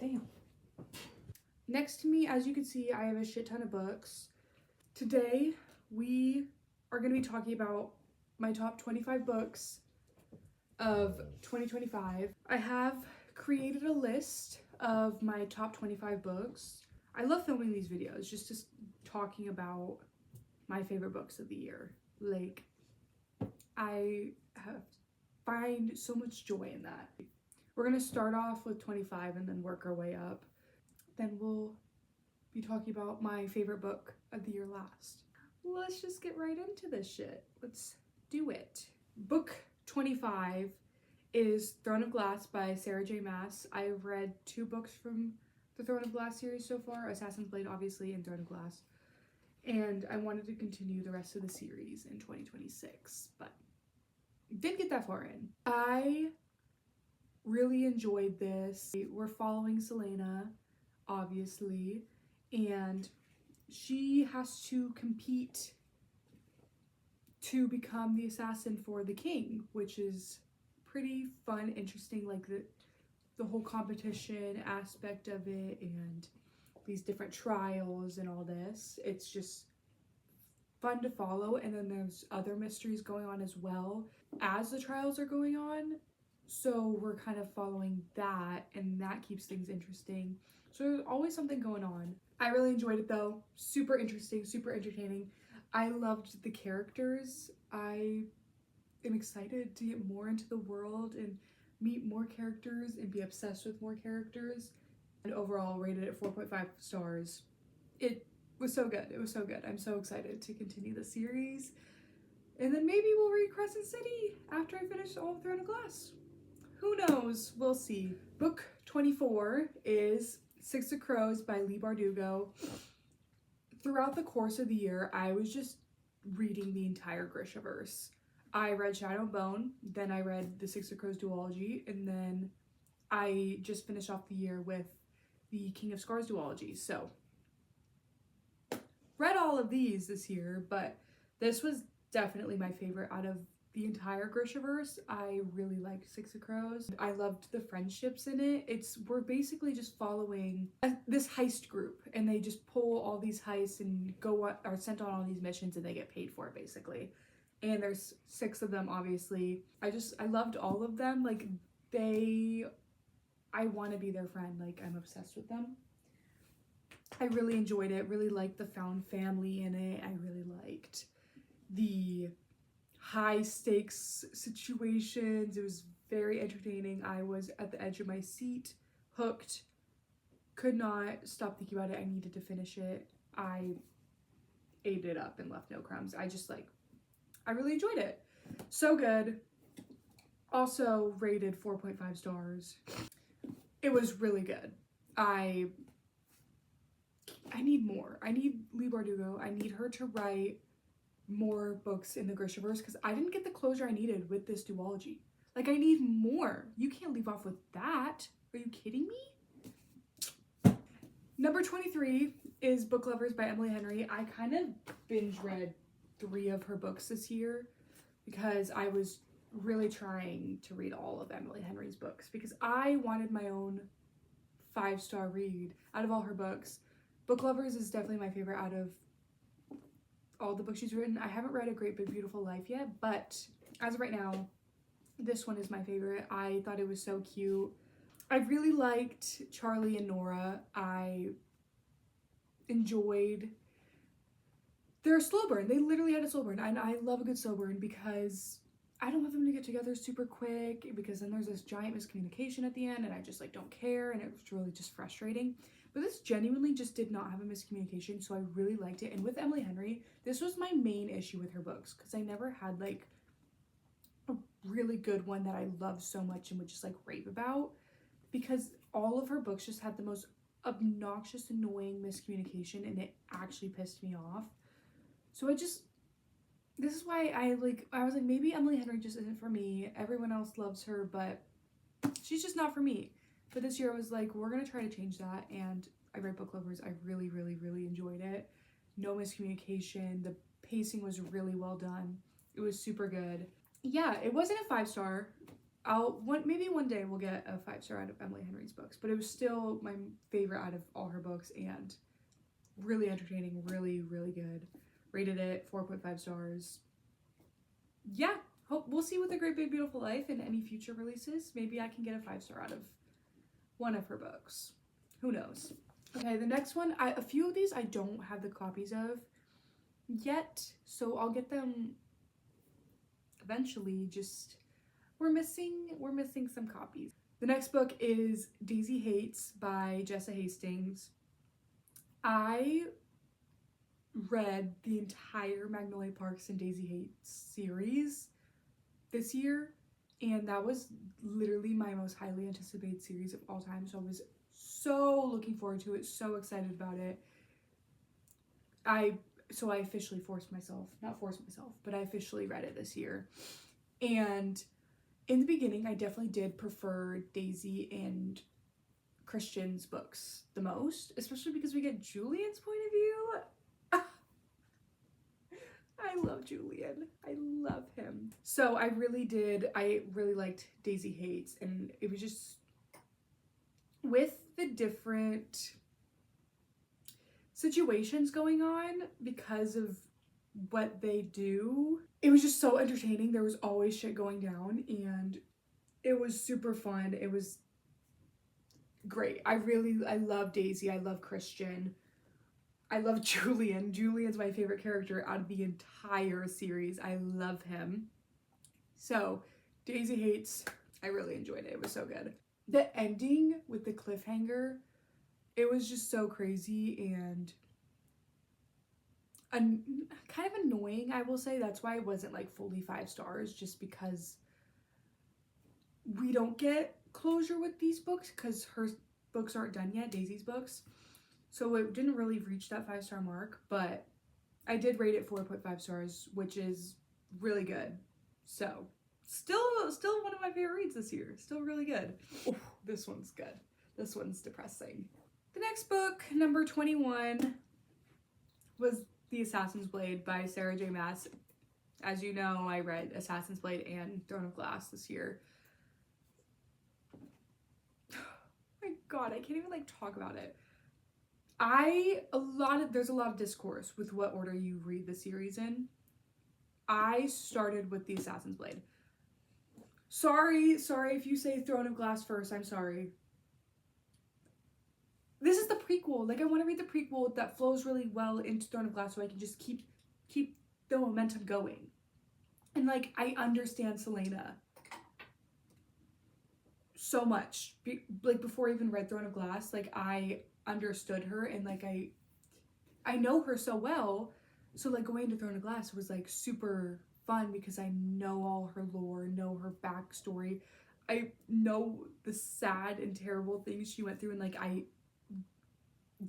Damn. Next to me, as you can see, I have a shit ton of books. Today, we are going to be talking about my top 25 books of 2025. I have created a list of my top 25 books. I love filming these videos, just talking about my favorite books of the year. Like, I find so much joy in that. We're gonna start off with 25 and then work our way up. Then we'll be talking about my favorite book of the year last. Let's just get right into this shit. Let's do it. Book 25 is Throne of Glass by Sarah J Maas. I've read 2 books from the Throne of Glass series so far, Assassin's Blade obviously and Throne of Glass. And I wanted to continue the rest of the series in 2026, but didn't get that far in. I really enjoyed this. We're following Celaena, obviously, and she has to compete to become the assassin for the king, which is pretty fun, interesting, like the whole competition aspect of it and these different trials and all this. It's just fun to follow, and then there's other mysteries going on as well as the trials are going on, so we're kind of following that, and that keeps things interesting. So there's always something going on. I really enjoyed it though. Super interesting, super entertaining. I loved the characters. I am excited to get more into the world and meet more characters and be obsessed with more characters. And overall rated it 4.5 stars. It was so good. It was so good. I'm so excited to continue the series. And then maybe we'll read Crescent City after I finish all of Throne of Glass. Who knows? We'll see. Book 24 is Six of Crows by Leigh Bardugo. Throughout the course of the year, I was just reading the entire Grishaverse. I read Shadow and Bone, then I read the Six of Crows duology, and then I just finished off the year with the King of Scars duology. So, read all of these this year, but this was definitely my favorite out of the entire Grishaverse. I really liked Six of Crows. I loved the friendships in it. We're basically just following this heist group, and they just pull all these heists and are sent on all these missions, and they get paid for it basically. And there's 6 of them, obviously. I loved all of them. Like, I want to be their friend. Like, I'm obsessed with them. I really enjoyed it. Really liked the found family in it. I really liked the high stakes situations. It was very entertaining. I was at the edge of my seat, hooked, could not stop thinking about it. I needed to finish it. I ate it up and left no crumbs. I really enjoyed it. So good. Also rated 4.5 stars. It was really good. I need more. I need Leigh Bardugo. I need her to write more books in the Grishaverse because I didn't get the closure I needed with this duology. Like, I need more. You can't leave off with that. Are you kidding me? Number 23 is Book Lovers by Emily Henry. I kind of binge read 3 of her books this year because I was really trying to read all of Emily Henry's books because I wanted my own 5-star read out of all her books. Book Lovers is definitely my favorite out of all the books she's written. I haven't read A Great Big Beautiful Life yet, but as of right now, this one is my favorite. I thought it was so cute. I really liked Charlie and Nora. I enjoyed their slow burn. They literally had a slow burn, and I love a good slow burn because I don't want them to get together super quick because then there's this giant miscommunication at the end and I just don't care, and it was really just frustrating. But this genuinely just did not have a miscommunication, so I really liked it. And with Emily Henry, this was my main issue with her books because I never had a really good one that I loved so much and would just rave about, because all of her books just had the most obnoxious, annoying miscommunication, and it actually pissed me off. So this is why I was like, maybe Emily Henry just isn't for me. Everyone else loves her, but she's just not for me. But this year I was like, we're gonna try to change that, and I read Book Lovers. I really, really, really enjoyed it. No miscommunication. The pacing was really well done. It was super good. Yeah, it wasn't a 5-star. maybe one day we'll get a 5-star out of Emily Henry's books, but it was still my favorite out of all her books and really entertaining, really, really good. Rated it 4.5 stars. Yeah, we'll see with The Great Big Beautiful Life and any future releases. Maybe I can get a 5-star out of one of her books. Who knows? Okay, the next one, a few of these I don't have the copies of yet, so I'll get them eventually. Just we're missing some copies. The next book is Daisy Hates by Jessa Hastings. I read the entire Magnolia Parks and Daisy Hates series this year, and that was literally my most highly anticipated series of all time, so I was so looking forward to it, so excited about it. I officially I officially read it this year. And in the beginning, I definitely did prefer Daisy and Christian's books the most, especially because we get Julian's point of view. I love Julian. I love him. So I really liked Daisy Hates, and it was just with the different situations going on because of what they do. It was just so entertaining. There was always shit going down, and it was super fun. It was great. I love Daisy. I love Christian. I love Julian. Julian's my favorite character out of the entire series. I love him. So, Daisy Hates, I really enjoyed it. It was so good. The ending with the cliffhanger, it was just so crazy and kind of annoying, I will say. That's why it wasn't like fully 5 stars, just because we don't get closure with these books because her books aren't done yet, Daisy's books. So it didn't really reach that 5-star mark, but I did rate it 4.5 stars, which is really good. So still one of my favorite reads this year. Still really good. Oh, this one's good. This one's depressing. The next book, number 21, was The Assassin's Blade by Sarah J. Maas. As you know, I read Assassin's Blade and Throne of Glass this year. Oh my god, I can't even talk about it. There's a lot of discourse with what order you read the series in. I started with The Assassin's Blade. Sorry if you say Throne of Glass first, I'm sorry. This is the prequel. I want to read the prequel that flows really well into Throne of Glass so I can just keep the momentum going. And I understand Selena so much. Before I even read Throne of Glass, I understood her, and I know her so well. So going into Throne of Glass was super fun because I know all her lore, know her backstory. I know the sad and terrible things she went through, and I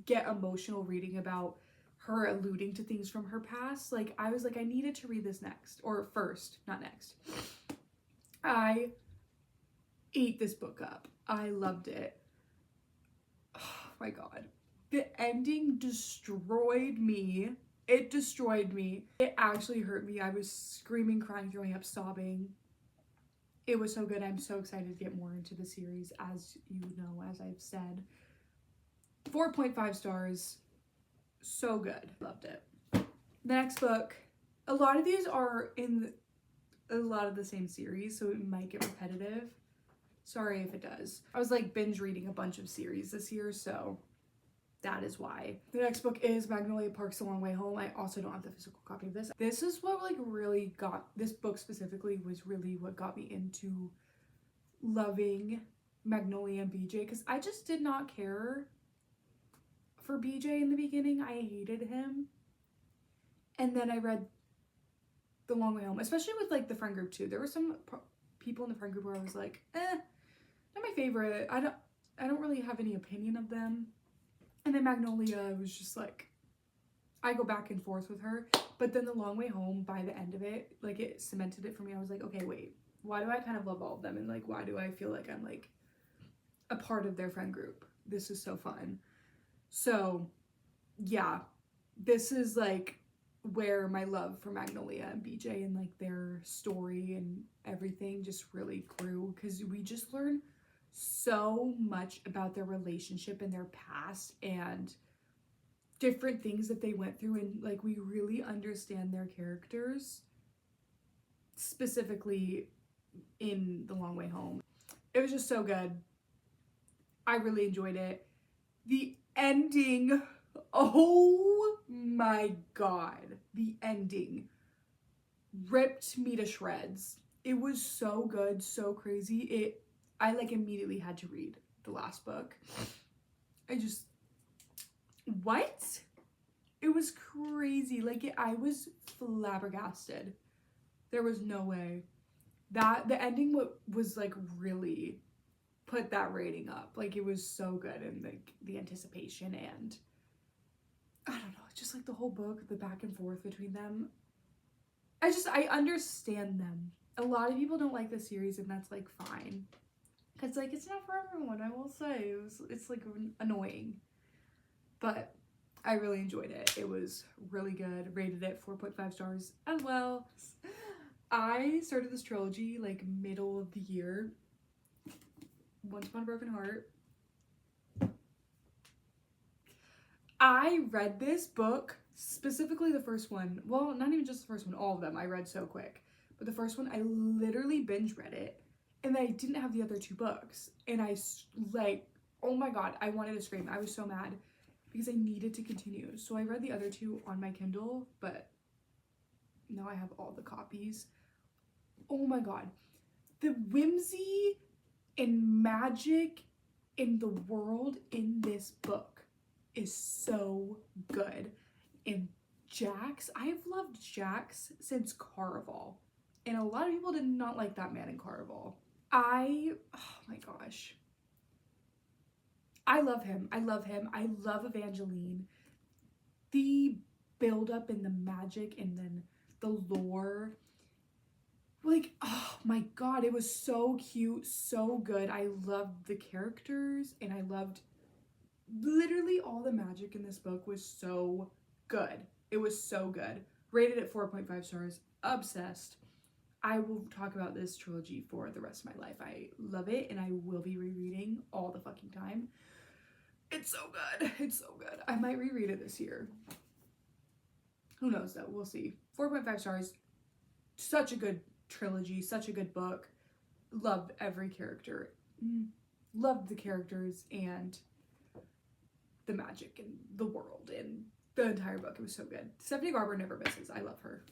get emotional reading about her alluding to things from her past. I was I needed to read this next, or first, not next. I ate this book up. I loved it. Oh my god. The ending destroyed me. It destroyed me. It actually hurt me. I was screaming, crying, throwing up, sobbing. It was so good. I'm so excited to get more into the series, as you know, as I've said. 4.5 stars. So good. Loved it. The next book. A lot of these are in a lot of the same series, so it might get repetitive. Sorry if it does. I was binge reading a bunch of series this year, so that is why. The next book is Magnolia Parks: The Long Way Home. I also don't have the physical copy of this. This is what really got, this book specifically was really what got me into loving Magnolia and BJ, because I just did not care for BJ in the beginning. I hated him. And then I read The Long Way Home, especially with the friend group too. There were some people in the friend group where I was not my favorite. I don't really have any opinion of them. And then Magnolia was just I go back and forth with her. But then The Long Way Home, by the end of it, it cemented it for me. I was okay, wait, why do I kind of love all of them? And why do I feel I'm a part of their friend group? This is so fun. So yeah, this is where my love for Magnolia and BJ and like their story and everything just really grew, because we just learn so much about their relationship and their past and different things that they went through, and like we really understand their characters, specifically in The Long Way Home. It was just so good. I really enjoyed it. The ending, oh my god, the ending ripped me to shreds. It was so good, so crazy. I like immediately had to read the last book. What? It was crazy. Like I was flabbergasted. There was no way. That the ending was like really put that rating up. Like it was so good, and like the anticipation, and I don't know, just like the whole book, the back and forth between them. I understand them. A lot of people don't like the series, and that's like fine. Cause like it's not for everyone, I will say. It's like annoying. But I really enjoyed it. It was really good. Rated it 4.5 stars as well. I started this trilogy like middle of the year. Once Upon a Broken Heart. I read this book, specifically the first one. Well, not even just the first one, all of them I read so quick. But the first one, I literally binge read it. And I didn't have the other two books. And I like, oh my god, I wanted to scream. I was so mad because I needed to continue. So I read the other two on my Kindle, but now I have all the copies. Oh my god. The whimsy and magic in the world in this book is so good. And Jax, I've loved Jax since Caraval. And a lot of people did not like that man in Caraval. Oh my gosh. I love him. I love Evangeline. The build up and the magic and then the lore. Like, oh my god, it was so cute, so good. I loved the characters, and I loved literally all the magic in this book was so good. It was so good. Rated at 4.5 stars. Obsessed. I will talk about this trilogy for the rest of my life. I love it, and I will be rereading all the fucking time. It's so good. It's so good. I might reread it this year. Who knows though? We'll see. 4.5 stars. Such a good trilogy. Such a good book. Loved every character. Loved the characters and the magic and the world and the entire book. It was so good. Stephanie Garber never misses. I love her.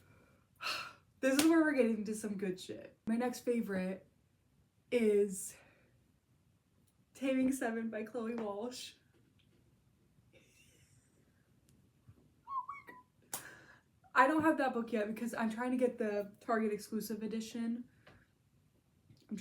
This is where we're getting into some good shit. My next favorite is Taming Seven by Chloe Walsh. I don't have that book yet because I'm trying to get the Target exclusive edition.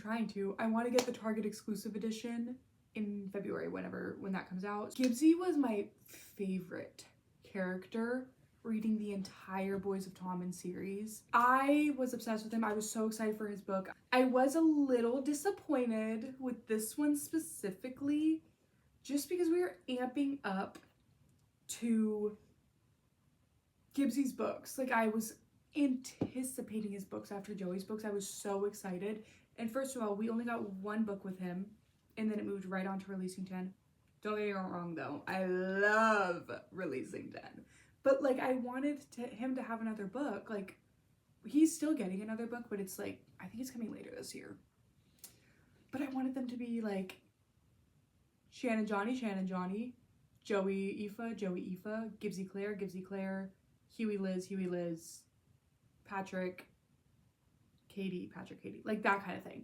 I want to get the Target exclusive edition in February, when that comes out. Gibbsy was my favorite character reading the entire Boys of Tommen series. I was obsessed with him. I was so excited for his book. I was a little disappointed with this one specifically, just because we were amping up to Gibbsy's books. Like, I was anticipating his books after Joey's books. I was so excited. And first of all, we only got one book with him, and then it moved right on to Releasing 10. Don't get me wrong though, I love Releasing 10. But like, I wanted him to have another book. Like, he's still getting another book, but it's like, I think it's coming later this year. But I wanted them to be like Shannon Johnny, Joey Aoife, Gibbsy Claire, Huey Liz, Patrick, Katie, like that kind of thing.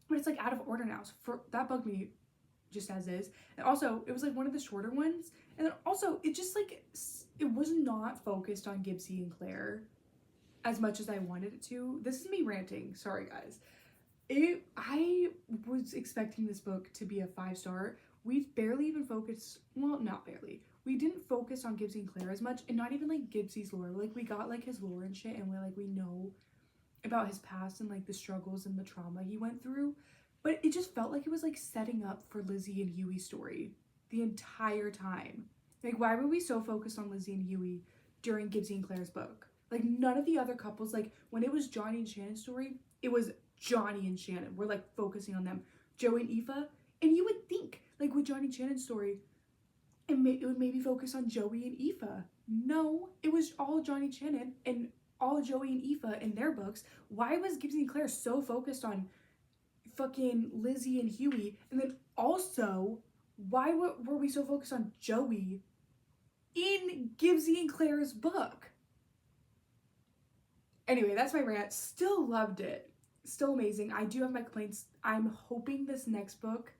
But it's like out of order now. So for that bugged me just as is. And also, it was like one of the shorter ones. And then also, it just like, it was not focused on Gibbsy and Claire as much as I wanted it to. This is me ranting. Sorry, guys. I was expecting this book to be a 5-star. We've barely even focused, well, not barely. We didn't focus on Gibbsy and Claire as much, and not even like Gibbsy's lore. Like, we got like his lore and shit, and we know about his past and like the struggles and the trauma he went through. But it just felt like it was like setting up for Lizzie and Huey's story the entire time. Like, why were we so focused on Lizzie and Huey? during Gibbsy and Claire's book. Like, none of the other couples, like, when it was Johnny and Shannon's story, it was Johnny and Shannon. We're, like, focusing on them. Joey and Aoife. And you would think, like, with Johnny and Shannon's story, it would maybe focus on Joey and Aoife. No, it was all Johnny and Shannon and all Joey and Aoife in their books. Why was Gibbsy and Claire so focused on fucking Lizzie and Huey? And then also, why were we so focused on Joey in Gibbsy and Claire's book? Anyway, that's my rant. Still loved it. Still amazing. I do have my complaints. I'm hoping this next book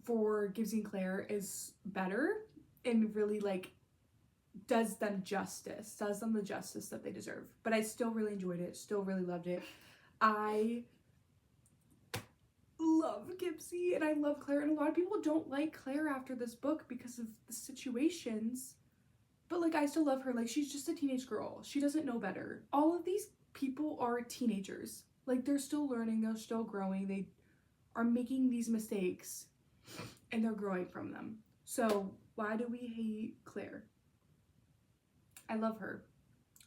for Gibbsy and Claire is better and really, like, does them the justice that they deserve. But I still really enjoyed it. Still really loved it. I love Gibbsy and I love Claire, and a lot of people don't like Claire after this book because of the situations, but like I still love her. Like, she's just a teenage girl. She doesn't know better. All of these people are teenagers. Like, they're still learning, they're still growing, they are making these mistakes and they're growing from them. So why do we hate Claire? I love her.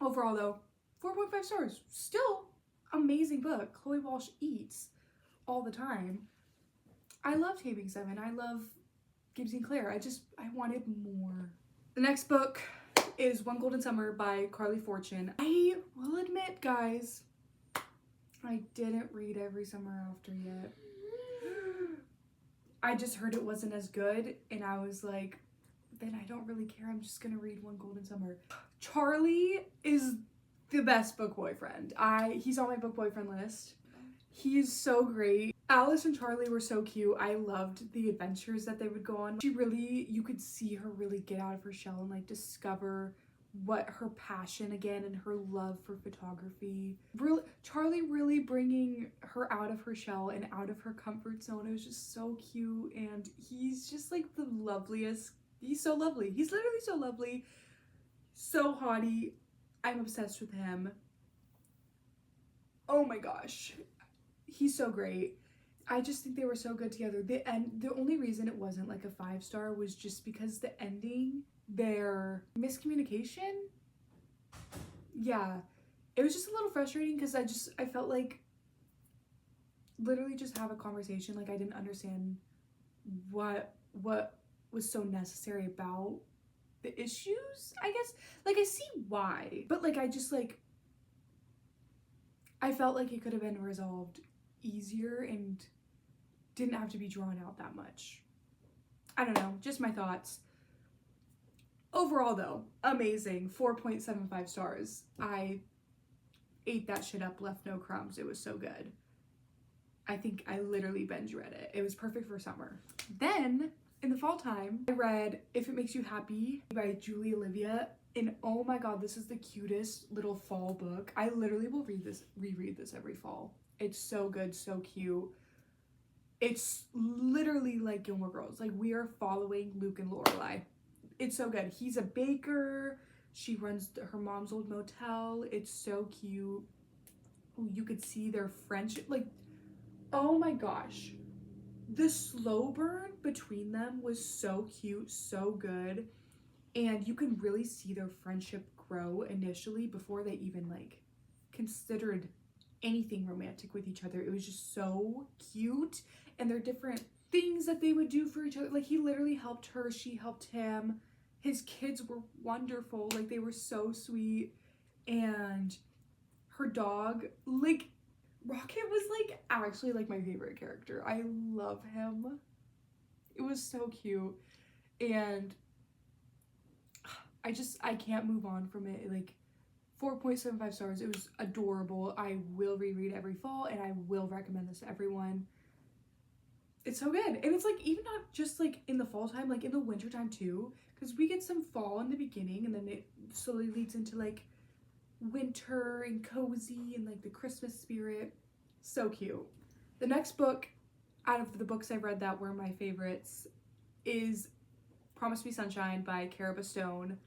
Overall though, 4.5 stars. Still amazing book. Chloe Walsh eats all the time. I love Taming 7. I love Gibbsy and Claire. I wanted more. The next book is One Golden Summer by Carly Fortune. I will admit, guys, I didn't read Every Summer After yet. I just heard it wasn't as good, and I was like, then I don't really care. I'm just gonna read One Golden Summer. Charlie is the best book boyfriend. He's on my book boyfriend list. He's so great. Alice and Charlie were so cute. I loved the adventures that they would go on. You could see her really get out of her shell and like discover what her passion again and her love for photography. Charlie really bringing her out of her shell and out of her comfort zone. It was just so cute, and he's just like the loveliest. He's so lovely. He's literally so lovely. So haughty. I'm obsessed with him. Oh my gosh. He's so great. I just think they were so good together. The only reason it wasn't like a 5-star was just because the ending, their miscommunication. Yeah, it was just a little frustrating because I felt like literally just have a conversation. Like, I didn't understand what was so necessary about the issues, I guess. Like, I see why, but like I felt like it could have been resolved easier and didn't have to be drawn out that much. I don't know, just my thoughts. Overall though, amazing. 4.75 stars. I ate that shit up, left no crumbs. It was so good. I think I literally binge read it. It was perfect for summer. Then in the fall time, I read If It Makes You Happy by Julie Olivia. And oh my god, this is the cutest little fall book. I literally will reread this every fall. It's so good, so cute. It's literally like Gilmore Girls. Like, we are following Luke and Lorelai. It's so good. He's a baker. She runs her mom's old motel. It's so cute. You could see their friendship. Like, oh my gosh. The slow burn between them was so cute, so good. And you can really see their friendship grow initially before they even like considered anything romantic with each other. It was just so cute, and their different things that they would do for each other. Like, he literally helped her, she helped him. His kids were wonderful. Like, they were so sweet. And her dog, like, Rocket was like actually like my favorite character. I love him. It was so cute. And I can't move on from it. Like, 4.75 stars. It was adorable. I will reread every fall, and I will recommend this to everyone. It's so good. And it's like, even not just like in the fall time, like in the winter time too, because we get some fall in the beginning, and then it slowly leads into like winter and cozy and like the Christmas spirit. So cute. The next book out of the books I've read that were my favorites is Promise Me Sunshine by Cara Stone.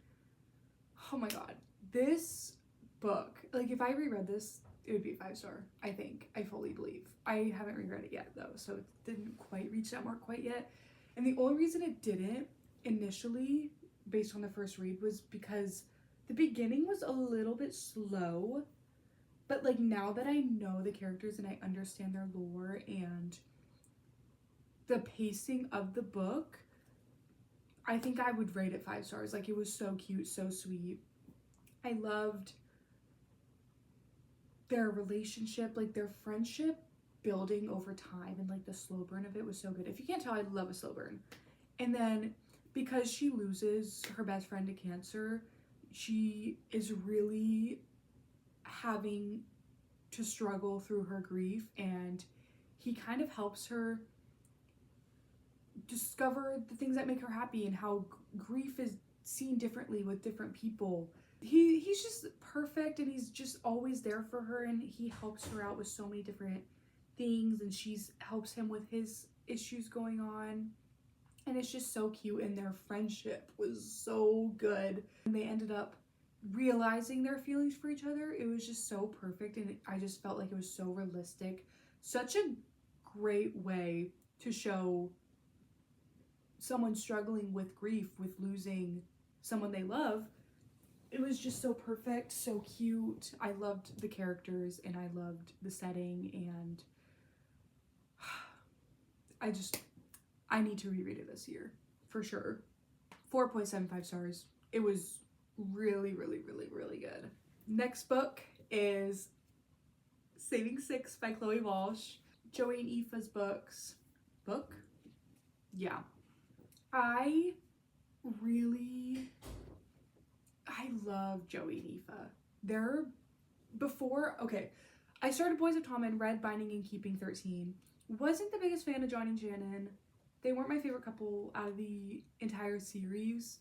Oh my god, this book, like, if I reread this, it would be a 5-star. I think. I fully believe. I haven't reread it yet though, so it didn't quite reach that mark quite yet. And the only reason it didn't initially, based on the first read, was because The beginning was a little bit slow, but like now that I know the characters and I understand their lore and the pacing of the book, I think I would rate it 5 stars. Like, it was so cute, so sweet. I loved their relationship, like their friendship building over time, and like the slow burn of it was so good. If you can't tell, I love a slow burn. And then because she loses her best friend to cancer, she is really having to struggle through her grief, and he kind of helps her discover the things that make her happy and how grief is seen differently with different people. He's just perfect, and he's just always there for her, and he helps her out with so many different things, and she's helps him with his issues going on. And it's just so cute, and their friendship was so good. And they ended up realizing their feelings for each other. It was just so perfect, and I just felt like it was so realistic. Such a great way to show someone struggling with grief, with losing someone they love. It was just so perfect, so cute. I loved the characters, and I loved the setting, and I need to reread it this year, for sure. 4.75 stars. It was really, really, really, really good. Next book is Saving Six by Chloe Walsh. Joey and Aoife's book? Yeah. I love Joey and Aoife. I started Boys of Tom and read Binding and Keeping 13. Wasn't the biggest fan of John and Shannon. They weren't my favorite couple out of the entire series.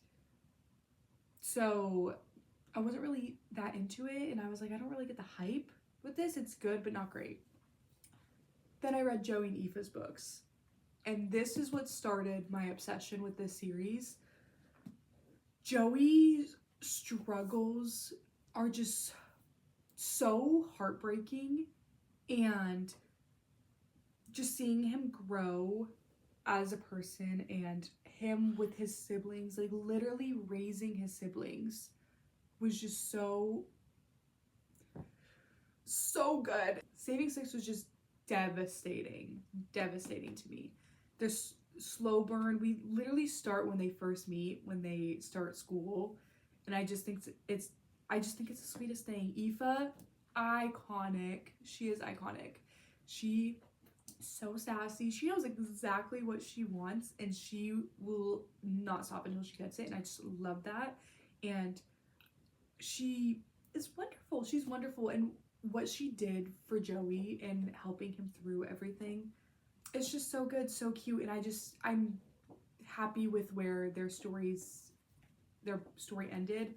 So I wasn't really that into it, and I was like, I don't really get the hype with this. It's good, but not great. Then I read Joey and Aoife's books, and this is what started my obsession with this series. Joey's struggles are just so heartbreaking, and just seeing him grow as a person, and him with his siblings, like literally raising his siblings, was just so good. Saving Six was just devastating to me. This slow burn, we literally start when they first meet, when they start school, and I just think it's the sweetest thing. Aoife, iconic. She is iconic. She so sassy. She knows exactly what she wants, and she will not stop until she gets it, and I just love that. And she is wonderful. She's wonderful, and what she did for Joey and helping him through everything, it's just so good, so cute. And I'm happy with where their story ended.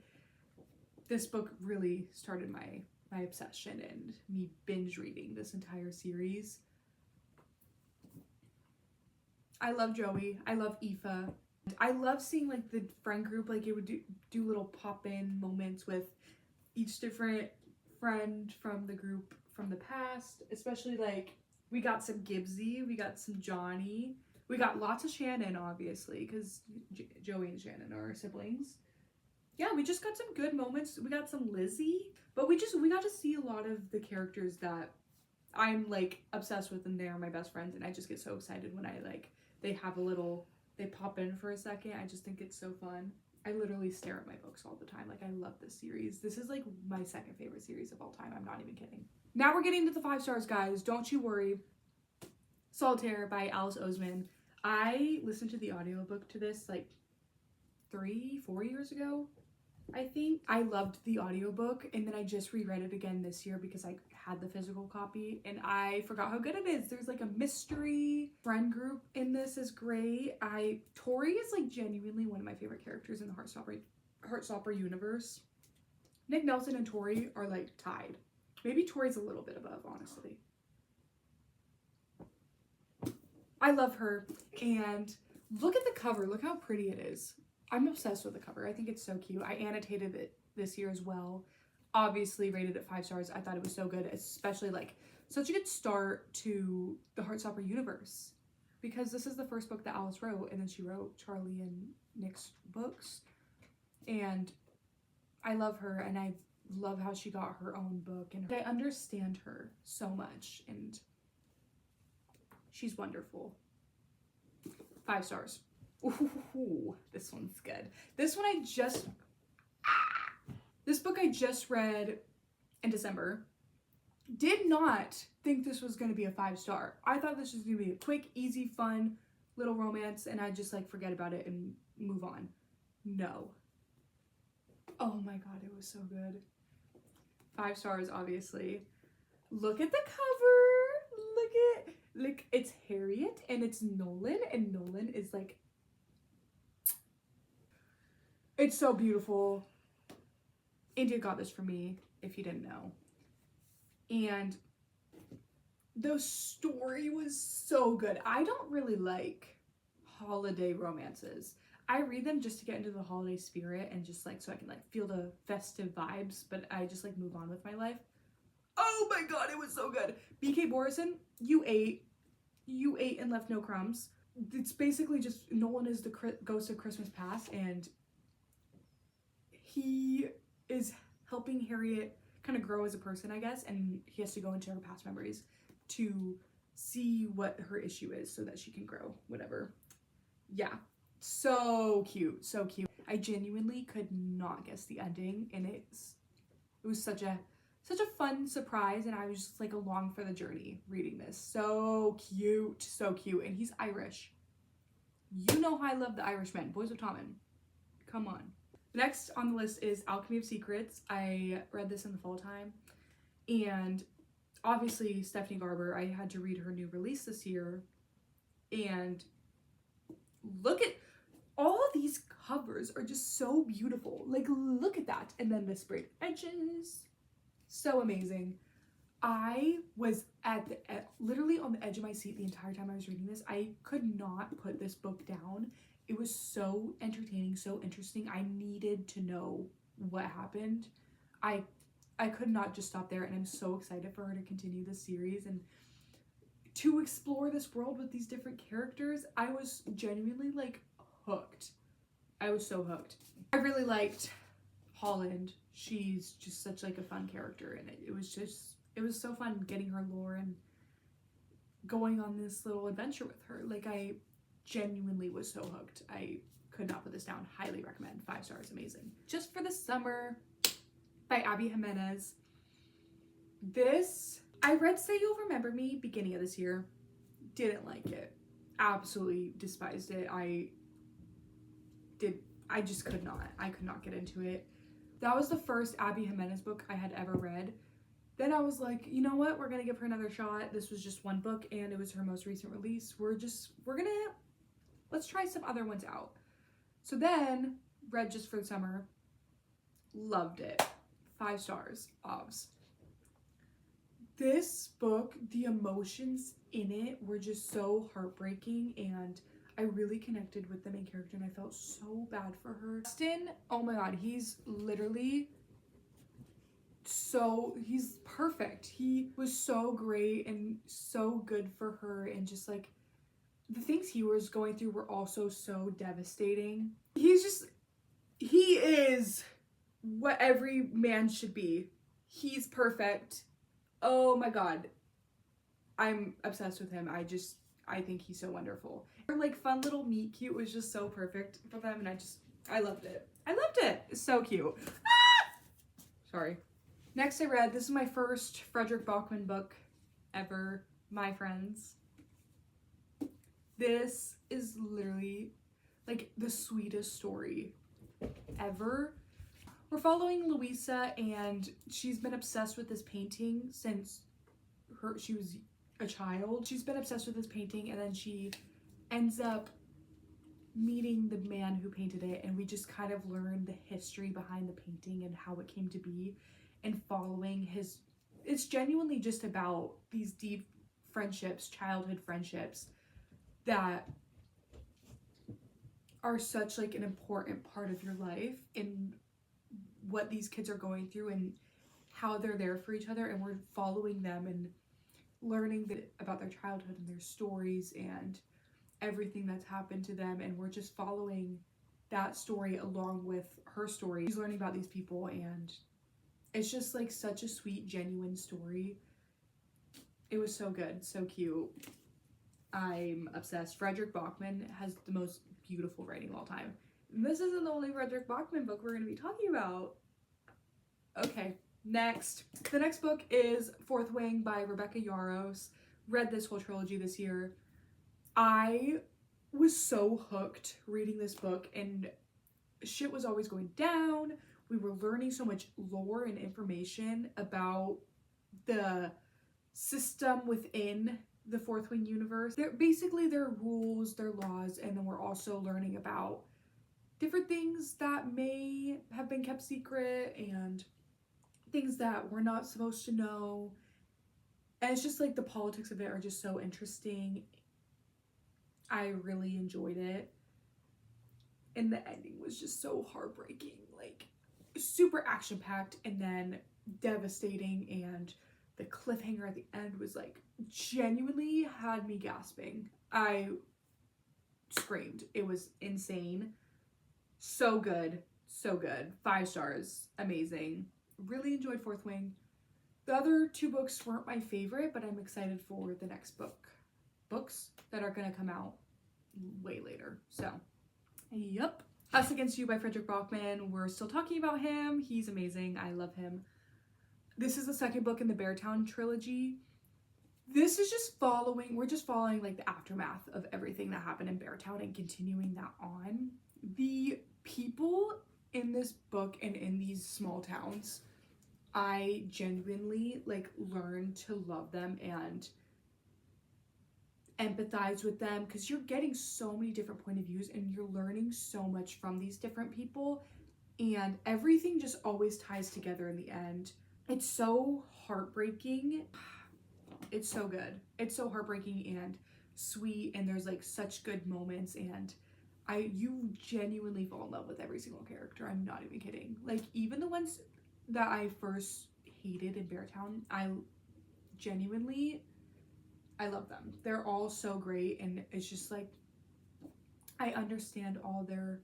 This book really started my obsession and me binge reading this entire series. I love Joey. I love Aoife. I love seeing like the friend group, like it would do little pop-in moments with each different friend from the group from the past. Especially like we got some Gibbsy, we got some Johnny, we got lots of Shannon, obviously, because Joey and Shannon are siblings. Yeah, we just got some good moments. We got some Lizzie, but we got to see a lot of the characters that I'm like obsessed with, and they are my best friends, and I just get so excited when they pop in for a second. I just think it's so fun. I literally stare at my books all the time. Like, I love this series. This is like my second favorite series of all time. I'm not even kidding. Now we're getting to the 5 stars, guys. Don't you worry. Solitaire by Alice Oseman. I listened to the audiobook to this like 3-4 years ago, I think. I loved the audiobook, and then I just reread it again this year because I had the physical copy, and I forgot how good it is. There's like a mystery friend group in this is great. Tori is like genuinely one of my favorite characters in the Heartstopper universe. Nick Nelson and Tori are like tied. Maybe Tori's a little bit above, honestly. I love her, and look at the cover. Look how pretty it is. I'm obsessed with the cover. I think it's so cute. I annotated it this year as well. Obviously rated it 5 stars. I thought it was so good, especially like such a good start to the Heartstopper universe, because this is the first book that Alice wrote, and then she wrote Charlie and Nick's books, and I love her, and I love how she got her own book, and I understand her so much, and she's wonderful. 5 stars. Ooh, this one's good. This book I just read in December. Did not think this was going to be a 5-star. I thought this was going to be a quick, easy, fun little romance, and I'd just like forget about it and move on. No. Oh my god, it was so good. 5 stars, obviously. Look at the cover. Look, it's Harriet and it's Nolan, and Nolan is like, it's so beautiful. India got this for me, if you didn't know. And the story was so good. I don't really like holiday romances. I read them just to get into the holiday spirit and just like so I can like feel the festive vibes, but I just like move on with my life. Oh my god, it was so good. BK Borison, you ate and left no crumbs. It's basically just Nolan is the ghost of Christmas past, and he is helping Harriet kind of grow as a person, I guess, and he has to go into her past memories to see what her issue is so that she can grow, whatever. Yeah, so cute, so cute. I genuinely could not guess the ending, and it was such a fun surprise, and I was just like along for the journey reading this. So cute, and he's Irish. You know how I love the Irishmen, Boys of Tommen. Come on. Next on the list is Alchemy of Secrets. I read this in the fall time, and obviously Stephanie Garber, I had to read her new release this year, and look at all these covers are just so beautiful. Like, look at that. And then the sprayed edges, so amazing. I was literally on the edge of my seat the entire time I was reading this. I could not put this book down. It was so entertaining, so interesting. I needed to know what happened. I could not just stop there, and I'm so excited for her to continue this series and to explore this world with these different characters. I was genuinely like hooked. I was so hooked. I really liked Holland. She's just such like a fun character, and it was so fun getting her lore and going on this little adventure with her. Like, I genuinely was so hooked. I could not put this down. Highly recommend. 5 stars. Amazing. Just for the Summer by Abby Jimenez. This, I read Say You'll Remember Me beginning of this year. Didn't like it. Absolutely despised it. I just could not get into it. That was the first Abby Jimenez book I had ever read. Then I was like, you know what? We're gonna give her another shot. This was just one book, and it was her most recent release. Let's try some other ones out. So then, read Just for the Summer. Loved it. 5 stars. Obs. This book, the emotions in it were just so heartbreaking, and I really connected with the main character, and I felt so bad for her. Justin, oh my god, he's perfect. He was so great and so good for her, and just like the things he was going through were also so devastating. He is what every man should be. He's perfect. Oh my god. I'm obsessed with him. I think he's so wonderful. Her like fun little meet cute was just so perfect for them, and I loved it. It's so cute. Ah! Sorry. Next I read, this is my first Frederick Bachman book ever, My Friends. This is literally like the sweetest story ever. We're following Louisa, and she's been obsessed with this painting since she was a child. She's been obsessed with this painting, and then she ends up meeting the man who painted it, and we just kind of learn the history behind the painting and how it came to be, and following it's genuinely just about these deep friendships, childhood friendships that are such like an important part of your life, and what these kids are going through and how they're there for each other, and we're following them and learning about their childhood and their stories and everything that's happened to them, and we're just following that story along with her story. She's learning about these people, and it's just like such a sweet, genuine story. It was so good, so cute. I'm obsessed. Fredrik Backman has the most beautiful writing of all time. This isn't the only Fredrik Backman book we're going to be talking about. Okay, next. The next book is Fourth Wing by Rebecca Yarros. Read this whole trilogy this year. I was so hooked reading this book, and shit was always going down. We were learning so much lore and information about the system within the Fourth Wing universe. They're basically their rules, their laws, and then we're also learning about different things that may have been kept secret and things that we're not supposed to know. And it's just like the politics of it are just so interesting. I really enjoyed it. And the ending was just so heartbreaking, like super action packed and then devastating, and the cliffhanger at the end was like genuinely had me gasping. I screamed. It was insane. So good. So good. 5 stars. Amazing. Really enjoyed Fourth Wing. The other 2 books weren't my favorite, but I'm excited for the next books that are going to come out way later. So, yep. Us Against You by Fredrik Backman. We're still talking about him. He's amazing. I love him. This is the second book in the Beartown trilogy. This is we're just following like the aftermath of everything that happened in Beartown and continuing that on. The people in this book and in these small towns, I genuinely like learned to love them and empathize with them, because you're getting so many different point of views and you're learning so much from these different people, and everything just always ties together in the end. It's so heartbreaking. It's so good. It's so heartbreaking and sweet, and there's like such good moments, and you genuinely fall in love with every single character. I'm not even kidding. Like even the ones that I first hated in Beartown, I love them. They're all so great, and it's just like I understand all their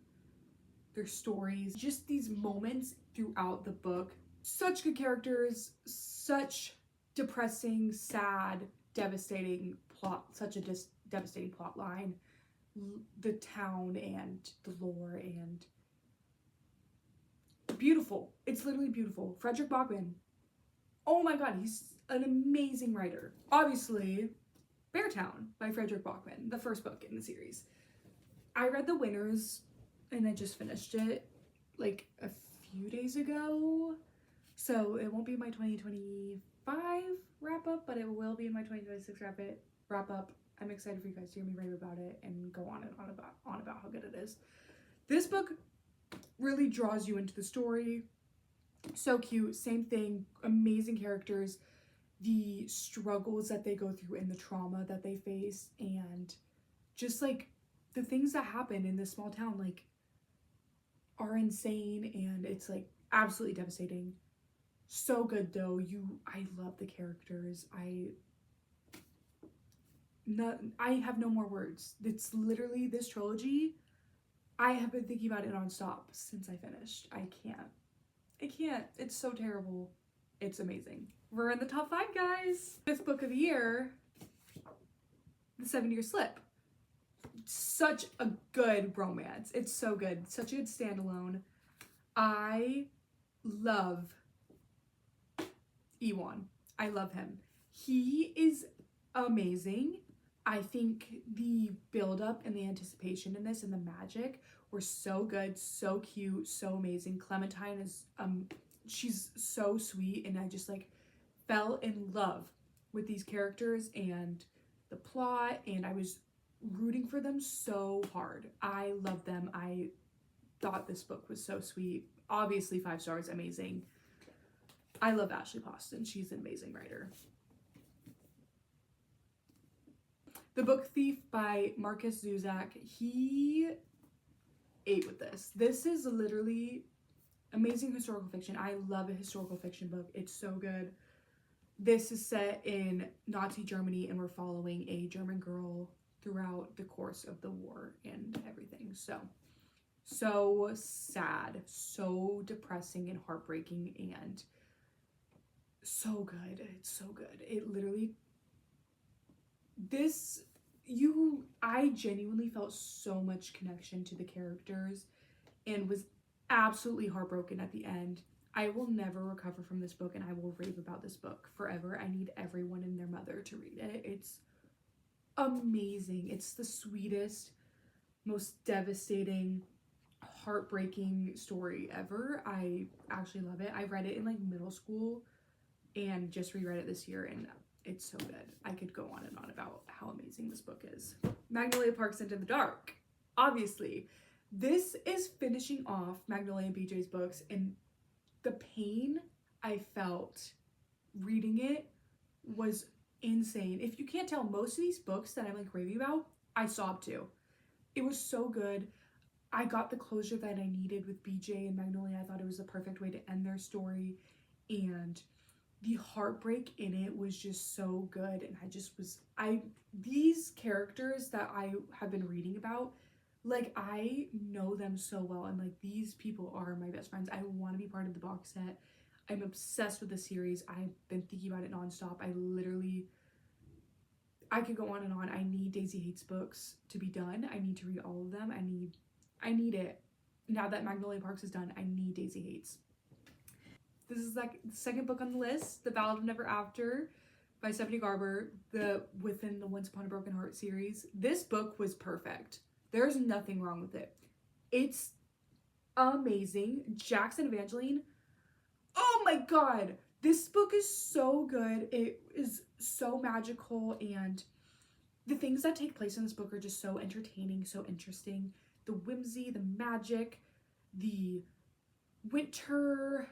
stories. Just these moments throughout the book. Such good characters, such depressing, sad, devastating plot, such a devastating plot line. The town and the lore, and beautiful. It's literally beautiful. Fredrik Backman. Oh my god, he's an amazing writer. Obviously, Beartown by Fredrik Backman, the first book in the series. I read The Winners and I just finished it like a few days ago. So it won't be my 2025 wrap up, but it will be in my 2026 wrap up. I'm excited for you guys to hear me rave about it and go on and on about how good it is. This book really draws you into the story. So cute. Same thing. Amazing characters. The struggles that they go through and the trauma that they face, and just like the things that happen in this small town like are insane, and it's like absolutely devastating. So good though. I love the characters. I have no more words. It's literally this trilogy. I have been thinking about it nonstop since I finished. I can't. It's so terrible. It's amazing. We're in the top 5, guys. 5th book of the year, The 7-Year Slip. Such a good romance. It's so good. Such a good standalone. I love Ewan. I love him. He is amazing. I think the build-up and the anticipation in this and the magic were so good, so cute, so amazing. Clementine is she's so sweet, and I just like fell in love with these characters and the plot, and I was rooting for them so hard. I love them. I thought this book was so sweet. Obviously 5 stars, amazing. I love Ashley Poston. She's an amazing writer. The Book Thief by Markus Zusak. He ate with this. This is literally amazing historical fiction. I love a historical fiction book. It's so good. This is set in Nazi Germany, and we're following a German girl throughout the course of the war and everything. So So sad, so depressing and heartbreaking, and so good. It's so good. It literally, I genuinely felt so much connection to the characters and was absolutely heartbroken at the end. I will never recover from this book, and I will rave about this book forever. I need everyone and their mother to read it. It's amazing. It's the sweetest, most devastating, heartbreaking story ever. I actually love it. I read it in like middle school and just reread it this year, and it's so good. I could go on and on about how amazing this book is. Magnolia Parks Into the Dark. Obviously, this is finishing off Magnolia and BJ's books, and the pain I felt reading it was insane. If you can't tell, most of these books that I'm like raving about, I sobbed to. It was so good. I got the closure that I needed with BJ and Magnolia. I thought it was the perfect way to end their story, and the heartbreak in it was just so good. And these characters that I have been reading about, like, I know them so well, and like, these people are my best friends. I want to be part of the box set. I'm obsessed with the series. I've been thinking about it nonstop. I could go on and on. I need Daisy Hates books to be done. I need to read all of them. I need it. Now that Magnolia Parks is done, I need Daisy Hates. This is like the second book on the list, The Ballad of Never After by Stephanie Garber, within the Once Upon a Broken Heart series. This book was perfect. There's nothing wrong with it. It's amazing. Jackson Evangeline. Oh my god. This book is so good. It is so magical, and the things that take place in this book are just so entertaining, so interesting. The whimsy, the magic, the winter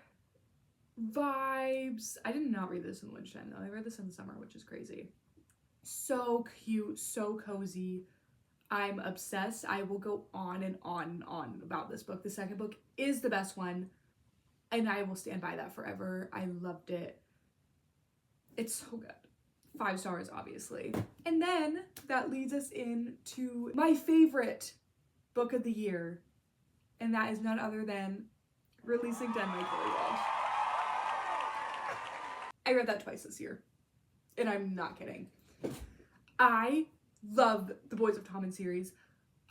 vibes. I did not read this in the wintertime though. I read this in the summer, which is crazy. So cute, so cozy. I'm obsessed. I will go on and on and on about this book. The second book is the best one, and I will stand by that forever. I loved it. It's so good. 5 stars, obviously. And then that leads us into my favorite book of the year, and that is none other than Releasing 10 by Kelly Walsh. I read that twice this year, and I'm not kidding. I love the Boys of Tommen series.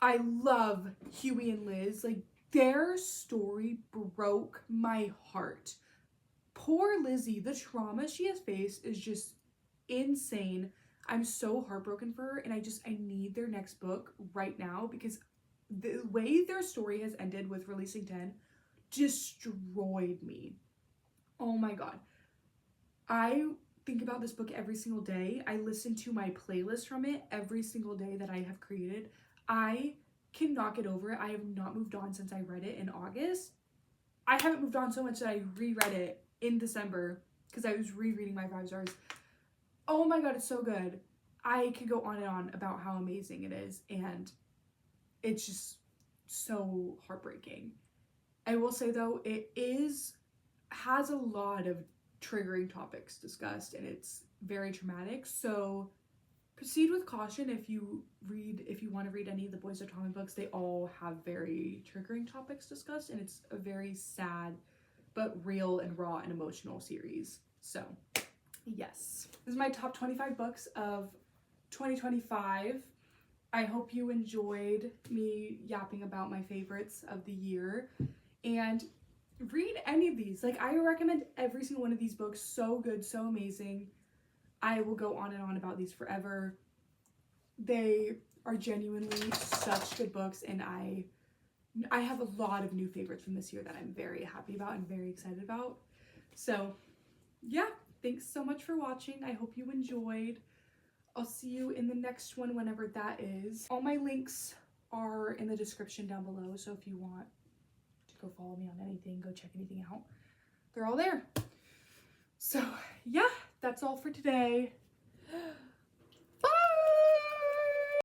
I love Huey and Liz. Like, their story broke my heart. Poor Lizzie, the trauma she has faced is just insane. I'm so heartbroken for her, and I need their next book right now, because the way their story has ended with Releasing 10 destroyed me. Oh my god. I think about this book every single day. I listen to my playlist from it every single day that I have created. I cannot get over it. I have not moved on since I read it in August. I haven't moved on so much that I reread it in December because I was rereading my 5 stars. Oh my god, it's so good. I could go on and on about how amazing it is, and it's just so heartbreaking. I will say though, it has a lot of triggering topics discussed, and it's very traumatic, so proceed with caution if you want to read any of the Boys of Tommen books. They all have very triggering topics discussed, and it's a very sad but real and raw and emotional series. So yes, this is my top 25 books of 2025. I hope you enjoyed me yapping about my favorites of the year, and read any of these. Like, I recommend every single one of these books. So good, so amazing. I will go on and on about these forever. They are genuinely such good books, and I have a lot of new favorites from this year that I'm very happy about and very excited about. So yeah, thanks so much for watching. I hope you enjoyed. I'll see you in the next one, whenever that is. All my links are in the description down below, so if you want to go follow me on anything, go check anything out, they're all there. So yeah, that's all for today.